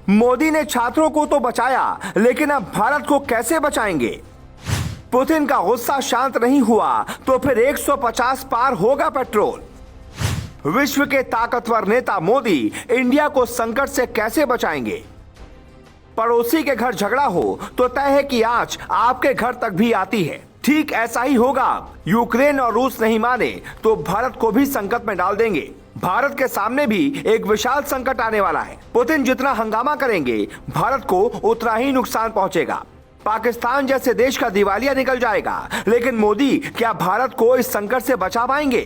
मोदी ने छात्रों को तो बचाया, लेकिन अब भारत को कैसे बचाएंगे? पुतिन का गुस्सा शांत नहीं हुआ तो फिर 150 पार होगा पेट्रोल। विश्व के ताकतवर नेता मोदी इंडिया को संकट से कैसे बचाएंगे? पड़ोसी के घर झगड़ा हो तो तय है कि आंच आपके घर तक भी आती है। ठीक ऐसा ही होगा। यूक्रेन और रूस नहीं माने तो भारत को भी संकट में डाल देंगे। भारत के सामने भी एक विशाल संकट आने वाला है। पुतिन जितना हंगामा करेंगे, भारत को उतना ही नुकसान पहुंचेगा। पाकिस्तान जैसे देश का दिवालिया निकल जाएगा। लेकिन मोदी क्या भारत को इस संकट से बचा पाएंगे?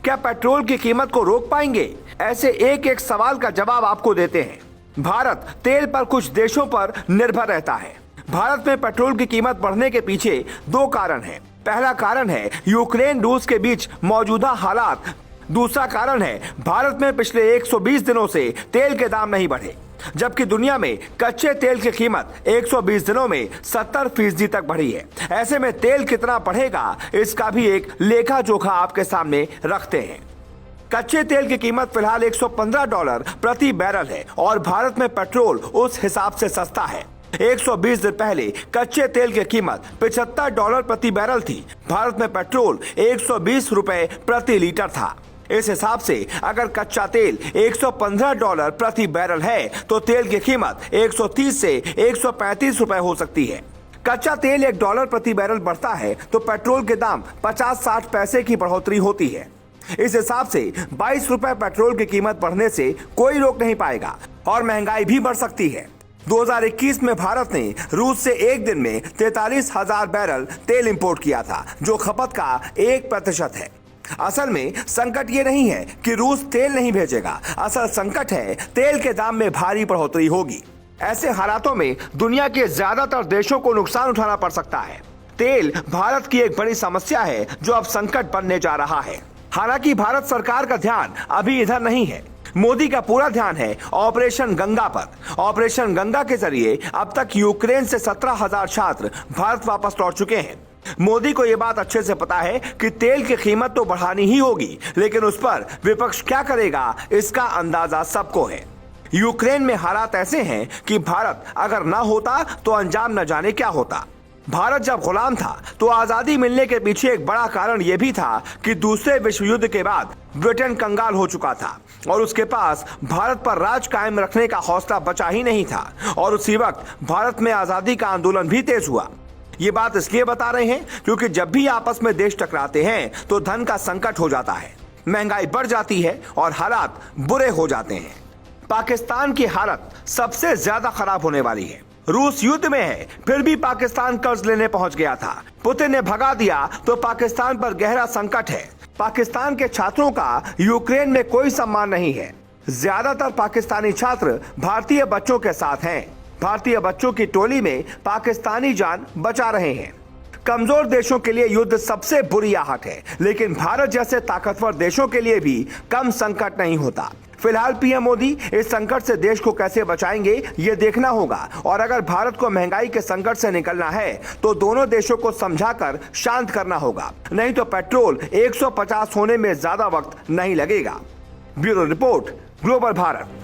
क्या पेट्रोल की कीमत को रोक पाएंगे? ऐसे एक एक सवाल का जवाब आपको देते हैं। भारत तेल पर कुछ देशों पर निर्भर रहता है। भारत में पेट्रोल की कीमत बढ़ने के पीछे दो कारण हैं। पहला कारण है यूक्रेन रूस के बीच मौजूदा हालात। दूसरा कारण है भारत में पिछले 120 दिनों से तेल के दाम नहीं बढ़े, जबकि दुनिया में कच्चे तेल की कीमत 120 दिनों में 70% तक बढ़ी है। ऐसे में तेल कितना बढ़ेगा, इसका भी एक लेखा जोखा आपके सामने रखते हैं। कच्चे तेल की कीमत फिलहाल $115 प्रति बैरल है और भारत में पेट्रोल उस हिसाब से सस्ता है। 120 दिन पहले कच्चे तेल की कीमत $75 प्रति बैरल थी। भारत में पेट्रोल 120 रुपए प्रति लीटर था। इस हिसाब से अगर कच्चा तेल $115 प्रति बैरल है तो तेल की कीमत 130 से 135 रुपए हो सकती है। कच्चा तेल $1 प्रति बैरल बढ़ता है तो पेट्रोल के दाम 50-60 पैसे की बढ़ोतरी होती है। इस हिसाब से 22 रुपए पेट्रोल की कीमत बढ़ने से कोई रोक नहीं पाएगा और महंगाई भी बढ़ सकती है। 2021 में भारत ने रूस से एक दिन में 43,000 बैरल तेल इंपोर्ट किया था, जो खपत का 1% है। असल में संकट ये नहीं है कि रूस तेल नहीं भेजेगा, असल संकट है तेल के दाम में भारी बढ़ोतरी होगी। ऐसे हालातों में दुनिया के ज्यादातर देशों को नुकसान उठाना पड़ सकता है। तेल भारत की एक बड़ी समस्या है जो अब संकट बनने जा रहा है। हालांकि भारत सरकार का ध्यान अभी इधर नहीं है। मोदी का पूरा ध्यान है ऑपरेशन गंगा पर। ऑपरेशन गंगा के जरिए अब तक यूक्रेन से 17,000 छात्र भारत वापस लौट चुके हैं। मोदी को यह बात अच्छे से पता है कि तेल की कीमत तो बढ़ानी ही होगी, लेकिन उस पर विपक्ष क्या करेगा इसका अंदाजा सबको है। यूक्रेन में हालात ऐसे हैं कि भारत अगर ना होता तो अंजाम न जाने क्या होता। भारत जब गुलाम था तो आजादी मिलने के पीछे एक बड़ा कारण यह भी था कि दूसरे विश्व युद्ध के बाद ब्रिटेन कंगाल हो चुका था और उसके पास भारत पर राज कायम रखने का हौसला बचा ही नहीं था। और उसी वक्त भारत में आजादी का आंदोलन भी तेज हुआ। ये बात इसलिए बता रहे हैं क्योंकि जब भी आपस में देश टकराते हैं तो धन का संकट हो जाता है, महंगाई बढ़ जाती है और हालात बुरे हो जाते हैं। पाकिस्तान की हालत सबसे ज्यादा खराब होने वाली है। रूस युद्ध में है, फिर भी पाकिस्तान कर्ज लेने पहुंच गया था। पुतिन ने भगा दिया तो पाकिस्तान पर गहरा संकट है। पाकिस्तान के छात्रों का यूक्रेन में कोई सम्मान नहीं है। ज्यादातर पाकिस्तानी छात्र भारतीय बच्चों के साथ हैं। भारतीय बच्चों की टोली में पाकिस्तानी जान बचा रहे हैं। कमजोर देशों के लिए युद्ध सबसे बुरी आहट है, लेकिन भारत जैसे ताकतवर देशों के लिए भी कम संकट नहीं होता। फिलहाल पीएम मोदी इस संकट से देश को कैसे बचाएंगे ये देखना होगा। और अगर भारत को महंगाई के संकट से निकलना है तो दोनों देशों को समझाकर शांत करना होगा, नहीं तो पेट्रोल 150 होने में ज्यादा वक्त नहीं लगेगा। Bureau report, global Bharat.